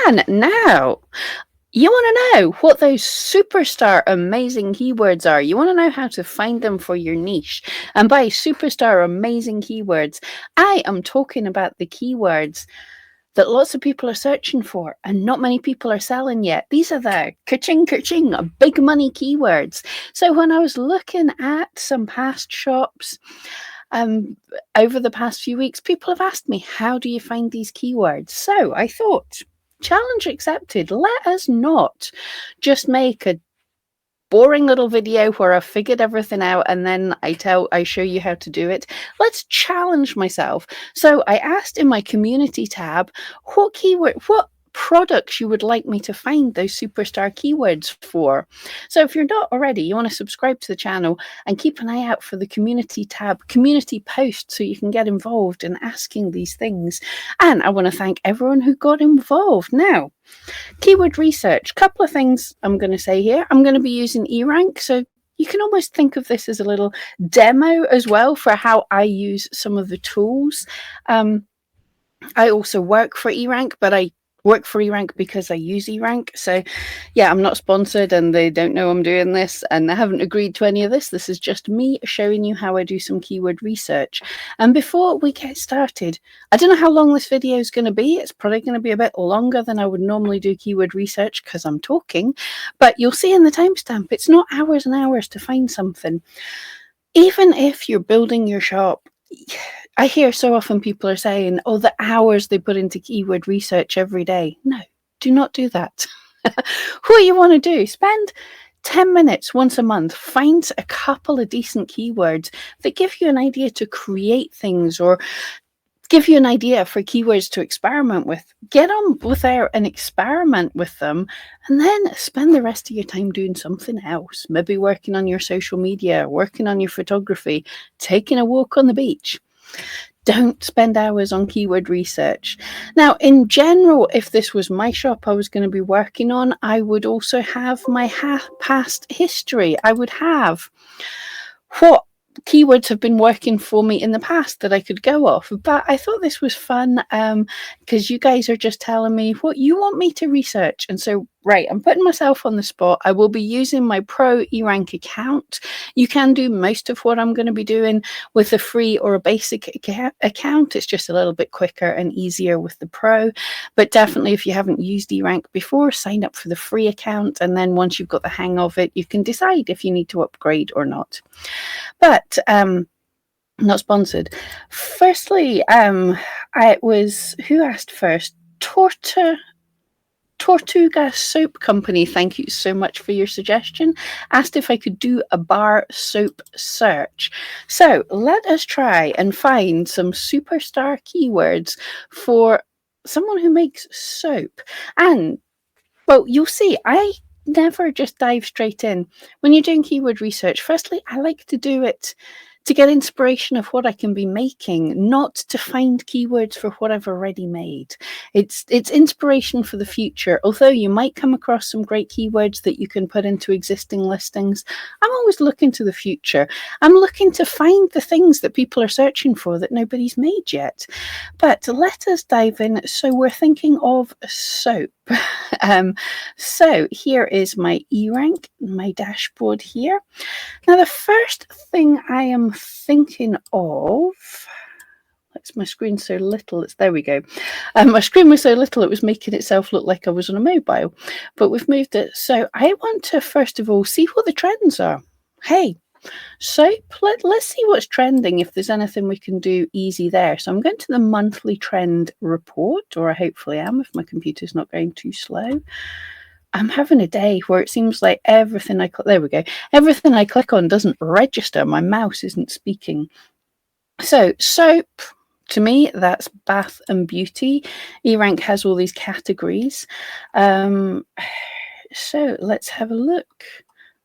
And now, you want to know what those superstar amazing keywords are. You want to know how to find them for your niche. And by superstar amazing keywords, I am talking about the keywords that lots of people are searching for and not many people are selling yet. These are the ka-ching, big money keywords. So when I was looking at some past shops, over the past few weeks, people have asked me, how do you find these keywords? So I thought, challenge accepted. Let us not just make a boring little video where I've figured everything out and then I show you how to do it. Let's challenge myself. So I asked in my community tab what products you would like me to find those superstar keywords for. So if you're not already, you want to subscribe to the channel and keep an eye out for the community tab, community posts, so you can get involved in asking these things. And I want to thank everyone who got involved. Now, keyword research, couple of things I'm going to say here. I'm going to be using eRank, so you can almost think of this as a little demo as well for how I use some of the tools. I also work for eRank, but I work for eRank because I use eRank. So yeah, I'm not sponsored and they don't know I'm doing this and I haven't agreed to any of this. This is just me showing you how I do some keyword research. And before we get started, I don't know how long this video is going to be. It's probably going to be a bit longer than I would normally do keyword research because I'm talking, but you'll see in the timestamp, it's not hours and hours to find something. Even if you're building your shop, I hear so often people are saying, oh, the hours they put into keyword research every day. No, do not do that. What you want to do, spend 10 minutes once a month, find a couple of decent keywords that give you an idea to create things or give you an idea for keywords to experiment with. Get on with there and experiment with them, and then spend the rest of your time doing something else. Maybe working on your social media, working on your photography, taking a walk on the beach. Don't spend hours on keyword research. Now, in general, if this was my shop I was going to be working on, I would also have my past history. I would have what keywords have been working for me in the past that I could go off. But I thought this was fun because you guys are just telling me what you want me to research. And so, right, I'm putting myself on the spot. I will be using my pro eRank account. You can do most of what I'm going to be doing with a free or a basic account. It's just a little bit quicker and easier with the pro. But definitely, if you haven't used eRank before, sign up for the free account. And then once you've got the hang of it, you can decide if you need to upgrade or not. But not sponsored. Firstly, it was, who asked first? Tortuga Soap Company, thank you so much for your suggestion, asked if I could do a bar soap search. So let us try and find some superstar keywords for someone who makes soap. And, well, you'll see, I never just dive straight in. When you're doing keyword research, firstly, I like to do it to get inspiration of what I can be making, not to find keywords for what I've already made. It's inspiration for the future. Although you might come across some great keywords that you can put into existing listings, I'm always looking to the future. I'm looking to find the things that people are searching for that nobody's made yet. But let us dive in. So we're thinking of soap. So here is my eRank, my dashboard here. Now, the first thing I am thinking of, my screen so little, there we go. My screen was so little it was making itself look like I was on a mobile, but we've moved it. So I want to first of all see what the trends are. Hey, soap, let's see what's trending, if there's anything we can do easy there. So I'm going to the monthly trend report, or I hopefully am if my computer's not going too slow. I'm having a day where it seems like everything I click, there we go, everything I click on doesn't register. My mouse isn't speaking. So soap, to me, that's bath and beauty. eRank has all these categories. So let's have a look.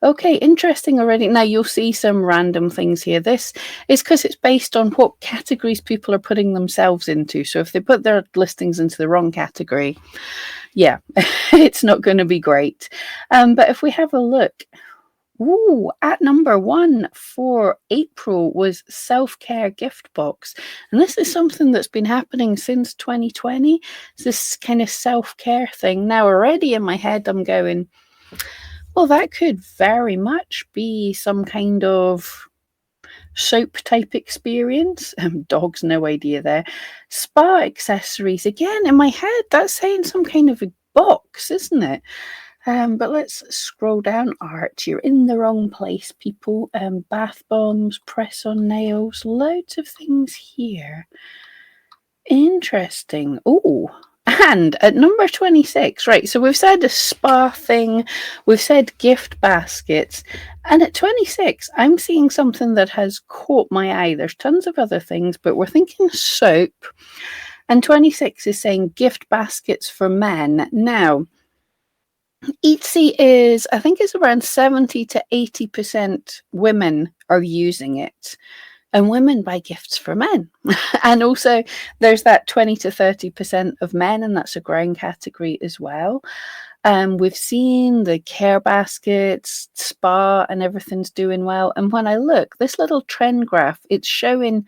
Okay, interesting already. Now you'll see some random things here. This is because it's based on what categories people are putting themselves into. So if they put their listings into the wrong category, yeah, it's not going to be great. But if we have a look, Ooh, at number 1 for April was self-care gift box. And this is something that's been happening since 2020. It's this kind of self-care thing. Now, already in my head, I'm going, well, that could very much be some kind of soap type experience. Dog's no idea there. Spa accessories. Again, in my head, that's saying some kind of a box, isn't it? But let's scroll down. Art, you're in the wrong place, people. Bath bombs, press-on nails, loads of things here. Interesting. Oh, and at number 26, right, so we've said a spa thing, we've said gift baskets, and at 26, I'm seeing something that has caught my eye. There's tons of other things, but we're thinking soap, and 26 is saying gift baskets for men. Now, Etsy is, I think it's around 70 to 80% women are using it. And women buy gifts for men. And also there's that 20 to 30% of men, and that's a growing category as well. We've seen the care baskets, spa, and everything's doing well. And when I look, this little trend graph, it's showing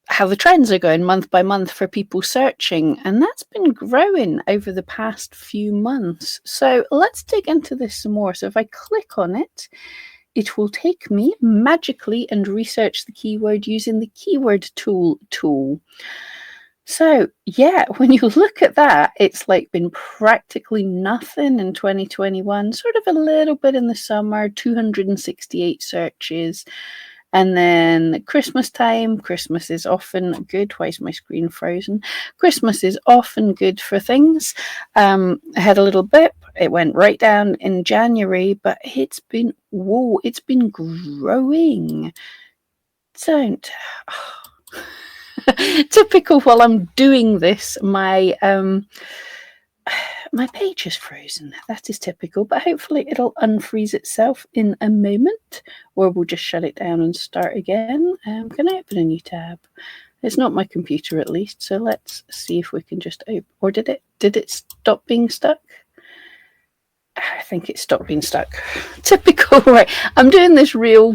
how the trends are going month by month for people searching, and that's been growing over the past few months. So let's dig into this some more. So if I click on it, it will take me magically and research the keyword using the keyword tool. So yeah, when you look at that, it's like been practically nothing in 2021, sort of a little bit in the summer, 268 searches. And then Christmas time, Christmas is often good. Why is my screen frozen? Christmas is often good for things. I had a little bit. It went right down in January, but it's been, whoa, it's been growing. Don't. Typical while I'm doing this, my page is frozen. That is typical, but hopefully it'll unfreeze itself in a moment, or we'll just shut it down and start again. Can I open a new tab? It's not my computer, at least, so let's see if we can just open. Or did it stop being stuck? I think it stopped being stuck. Typical, right? I'm doing this real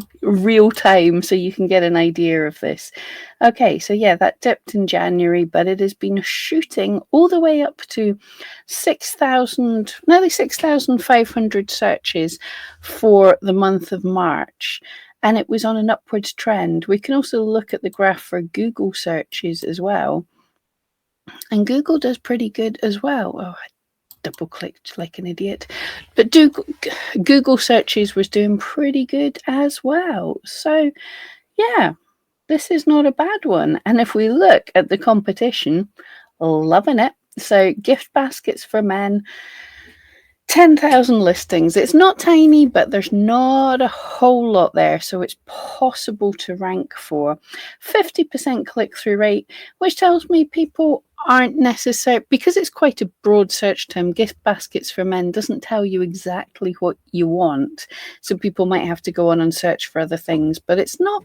time so you can get an idea of this. Okay, so yeah, that dipped in January, but it has been shooting all the way up to 6,000, nearly 6,500 searches for the month of March. And it was on an upwards trend. We can also look at the graph for Google searches as well. And Google does pretty good as well. Oh, I double clicked like an idiot, but Google searches was doing pretty good as well. So yeah, this is not a bad one. And if we look at the competition, loving it. So gift baskets for men, 10,000 listings. It's not tiny, but there's not a whole lot there, so it's possible to rank for. 50% click-through rate, which tells me people aren't necessary, because it's quite a broad search term. Gift baskets for men doesn't tell you exactly what you want, so people might have to go on and search for other things, but it's not,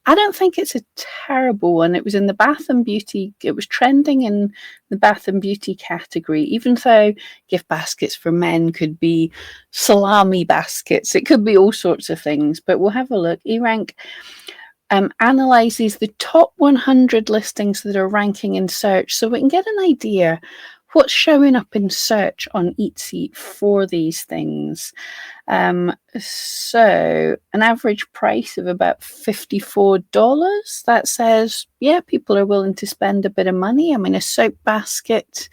I don't think it's a terrible one. It was in the bath and beauty, it was trending in the bath and beauty category, even though gift baskets for men could be salami baskets, it could be all sorts of things. But we'll have a look. eRank analyzes the top 100 listings that are ranking in search, so we can get an idea what's showing up in search on Etsy for these things. So an average price of about $54. That says, yeah, people are willing to spend a bit of money. I mean, a soap basket,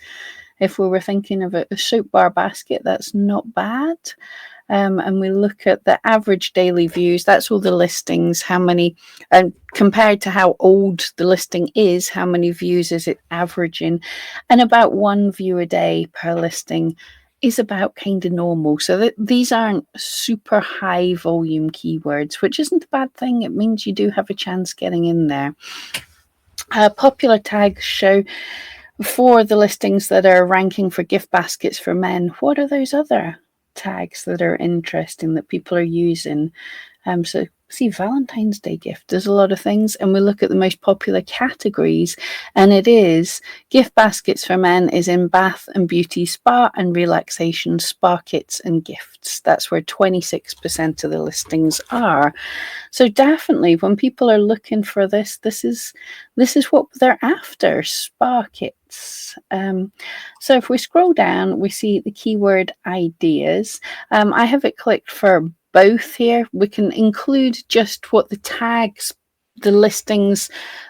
if we were thinking of a soap bar basket, that's not bad. And we look at the average daily views, that's all the listings, how many, and compared to how old the listing is, how many views is it averaging, and about 1 view a day per listing is about kind of normal. So that these aren't super high volume keywords, which isn't a bad thing. It means you do have a chance getting in there. Popular tags show for the listings that are ranking for gift baskets for men. What are those other tags that are interesting that people are using? So see, Valentine's Day gift. There's a lot of things, and we look at the most popular categories, and it is gift baskets for men is in bath and beauty, spa and relaxation, spa kits and gifts. That's where 26% of the listings are. So definitely, when people are looking for this, this is what they're after: spa kits. So if we scroll down, we see the keyword ideas. I have it clicked for both here. We can include just what the tags, the listings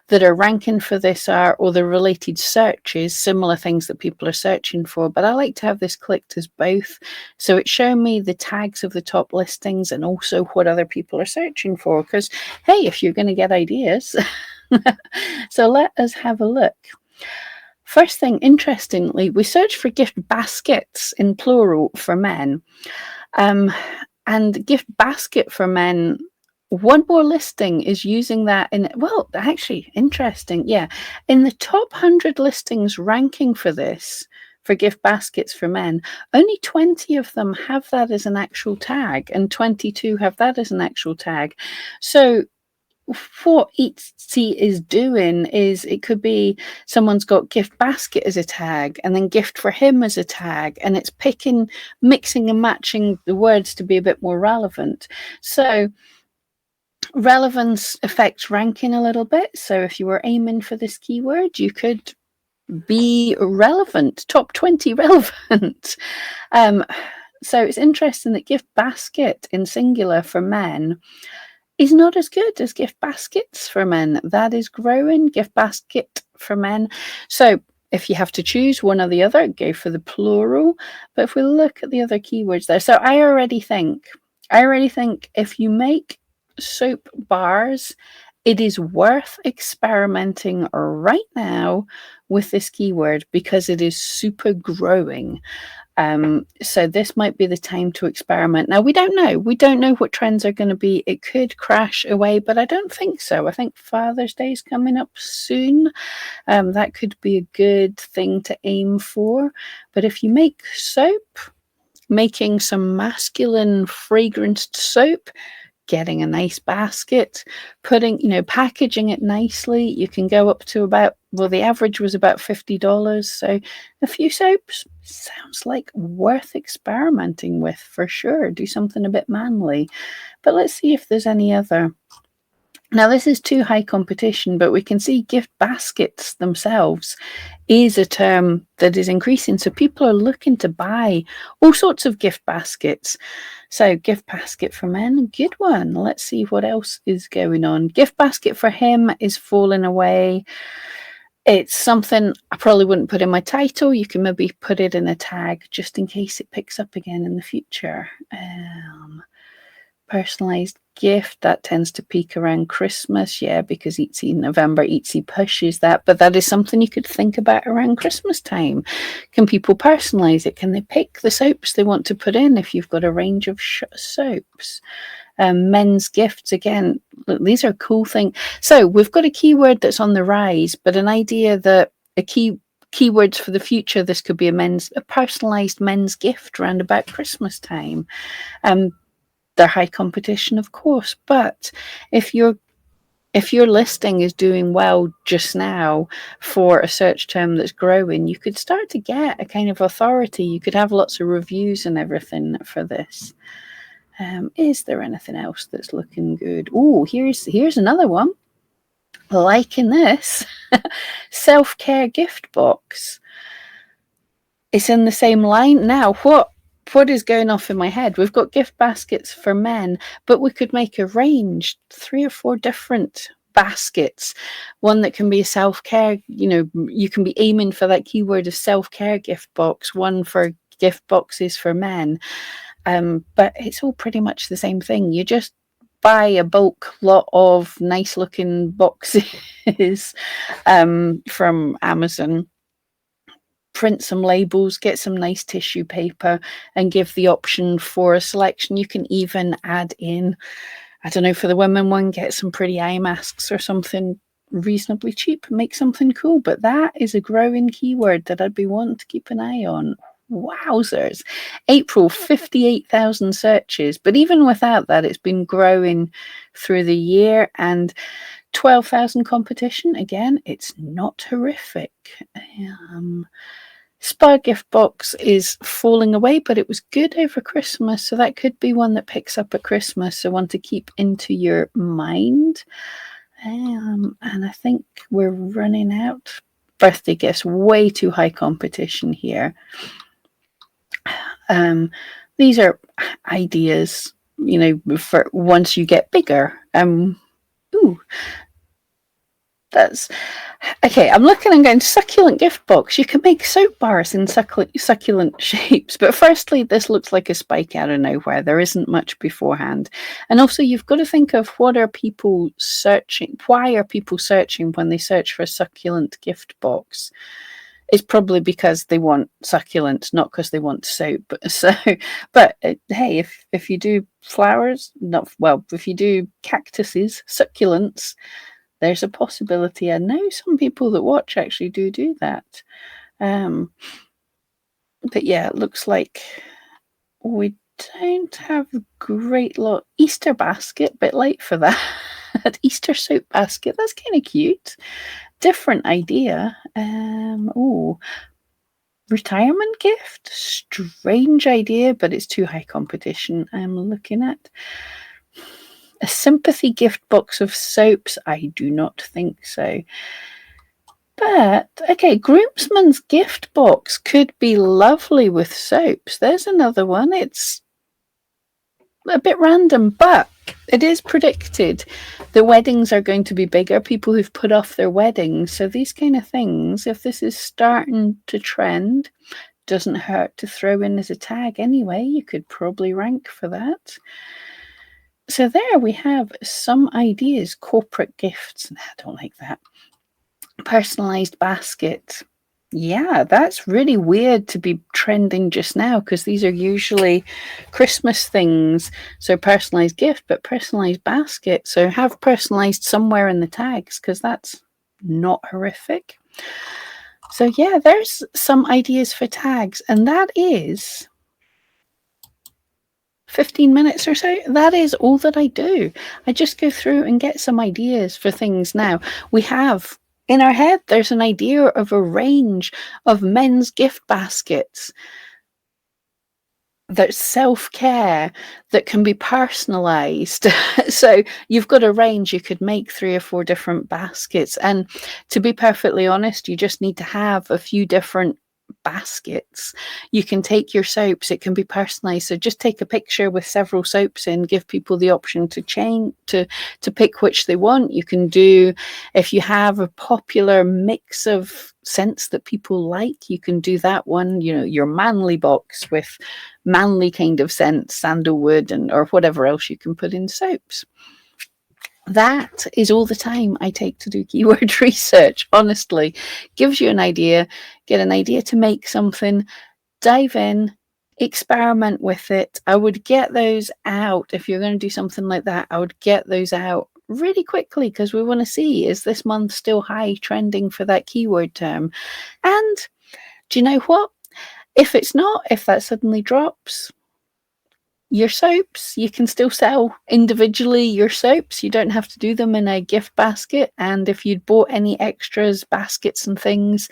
that are ranking for this are, or the related searches, similar things that people are searching for. But I like to have this clicked as both. So it's showing me the tags of the top listings and also what other people are searching for. Because, hey, if you're going to get ideas. So let us have a look. First thing, interestingly, we searched for gift baskets in plural for men. And gift basket for men, one more listing is using that in, well, actually, interesting. Yeah. In the top 100 listings ranking for this, for gift baskets for men, only 20 of them have that as an actual tag, and 22 have that as an actual tag. So what Etsy is doing is, it could be someone's got gift basket as a tag and then gift for him as a tag, and it's picking, mixing and matching the words to be a bit more relevant. So relevance affects ranking a little bit. So if you were aiming for this keyword, you could be relevant, top 20 relevant. So it's interesting that gift basket in singular for men is not as good as gift baskets for men. That is growing, gift basket for men. So if you have to choose one or the other, go for the plural. But if we look at the other keywords there, so I already think if you make soap bars, it is worth experimenting right now with this keyword because it is super growing. So this might be the time to experiment. Now, we don't know. We don't know what trends are going to be. It could crash away, but I don't think so. I think Father's Day is coming up soon. That could be a good thing to aim for. But if you make soap, making some masculine fragranced soap, getting a nice basket, putting, packaging it nicely, you can go up to about, well, the average was about $50. So a few soaps sounds like worth experimenting with for sure. Do something a bit manly. But let's see if there's any other. Now, this is too high competition, but we can see gift baskets themselves is a term that is increasing. So people are looking to buy all sorts of gift baskets. So gift basket for men, good one. Let's see what else is going on. Gift basket for him is falling away. It's something I probably wouldn't put in my title. You can maybe put it in a tag just in case it picks up again in the future. Personalized gift, that tends to peak around Christmas, because November Etsy pushes that, but that is something you could think about around Christmas time. Can people personalize it? Can they pick the soaps they want to put in if you've got a range of soaps? Men's gifts, again, look, these are cool things. So we've got a keyword that's on the rise, but an idea that keywords for the future, this could be a personalized men's gift around about Christmas time. They're high competition, of course, but if your listing is doing well just now for a search term that's growing, you could start to get a kind of authority. You could have lots of reviews and everything for this. Is there anything else that's looking good? Oh, here's another one. Liking this. Self-care gift box. It's in the same line. Now, what is going off in my head? We've got gift baskets for men, but we could make a range, 3 or 4 different baskets. One that can be a self-care, you can be aiming for that keyword of self-care gift box, one for gift boxes for men. But it's all pretty much the same thing. You just buy a bulk lot of nice looking boxes from Amazon, print some labels, get some nice tissue paper, and give the option for a selection. You can even add in, I don't know, for the women one, get some pretty eye masks or something reasonably cheap, make something cool. But that is a growing keyword that I'd be wanting to keep an eye on. Wowzers. April, 58,000 searches. But even without that, it's been growing through the year, and 12,000 competition. Again, it's not horrific. Spa gift box is falling away, but it was good over Christmas, so that could be one that picks up at Christmas, so one to keep into your mind. And I think we're running out. Birthday gifts, way too high competition here. These are ideas, for once you get bigger. That's okay. I'm looking and going, succulent gift box. You can make soap bars in succulent shapes. But firstly, this looks like a spike out of nowhere. There isn't much beforehand. And also, you've got to think of what are people searching? Why are people searching when they search for a succulent gift box? It's probably because they want succulents, not because they want soap. So, but hey, if you do flowers, if you do cactuses, succulents, there's a possibility. I know some people that watch actually do that. But yeah, it looks like we don't have a great lot. Easter basket, bit late for that. Easter soap basket, that's kind of cute. Different idea. Retirement gift, strange idea, but it's too high competition. I'm looking at a sympathy gift box of soaps. I do not think so. But okay, groomsman's gift box could be lovely with soaps. There's another one. It's a bit random, but it is predicted the weddings are going to be bigger, people who've put off their weddings. So these kind of things, if this is starting to trend, doesn't hurt to throw in as a tag anyway. You could probably rank for that. So there we have some ideas. Corporate gifts. I don't like that. Personalized basket. Yeah, that's really weird to be trending just now, because these are usually Christmas things. So personalized gift, but personalized basket. So have personalized somewhere in the tags, because that's not horrific. So yeah, there's some ideas for tags, and that is 15 minutes or so. That is all that I do. I just go through and get some ideas for things now. We have in our head, there's an idea of a range of men's gift baskets that's self-care, that can be personalized. So you've got a range. You could make 3 or 4 different baskets. And to be perfectly honest, you just need to have a few different baskets. You can take your soaps, it can be personalized. So just take a picture with several soaps in, give people the option to change to pick which they want. You can do, if you have a popular mix of scents that people like, you can do that one, your manly box with manly kind of scents, sandalwood or whatever else you can put in soaps. That is all the time I take to do keyword research. Honestly, gives you an idea, get an idea to make something, dive in, experiment with it. I would get those out. If you're going to do something like that, I would get those out really quickly, because we want to see, is this month still high trending for that keyword term? And do you know what? If it's not, if that suddenly drops, your soaps, you can still sell individually your soaps. You don't have to do them in a gift basket. And if you'd bought any extras, baskets and things,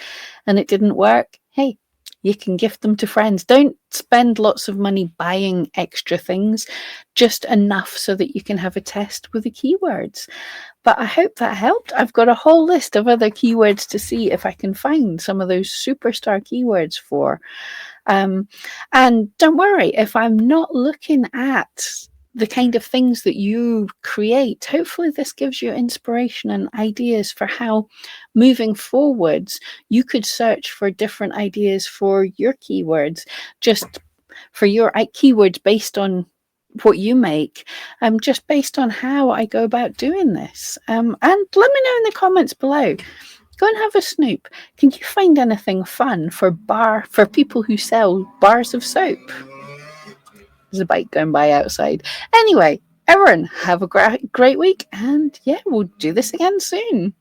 and it didn't work, hey, you can gift them to friends. Don't spend lots of money buying extra things, just enough so that you can have a test with the keywords. But I hope that helped. I've got a whole list of other keywords to see if I can find some of those superstar keywords for. And don't worry, if I'm not looking at the kind of things that you create, hopefully this gives you inspiration and ideas for how, moving forwards, you could search for different ideas for your keywords, just for your keywords based on what you make, just based on how I go about doing this. And let me know in the comments below. Go and have a snoop. Can you find anything fun for people who sell bars of soap? There's a bike going by outside. Anyway, everyone, have a great week, and yeah, we'll do this again soon.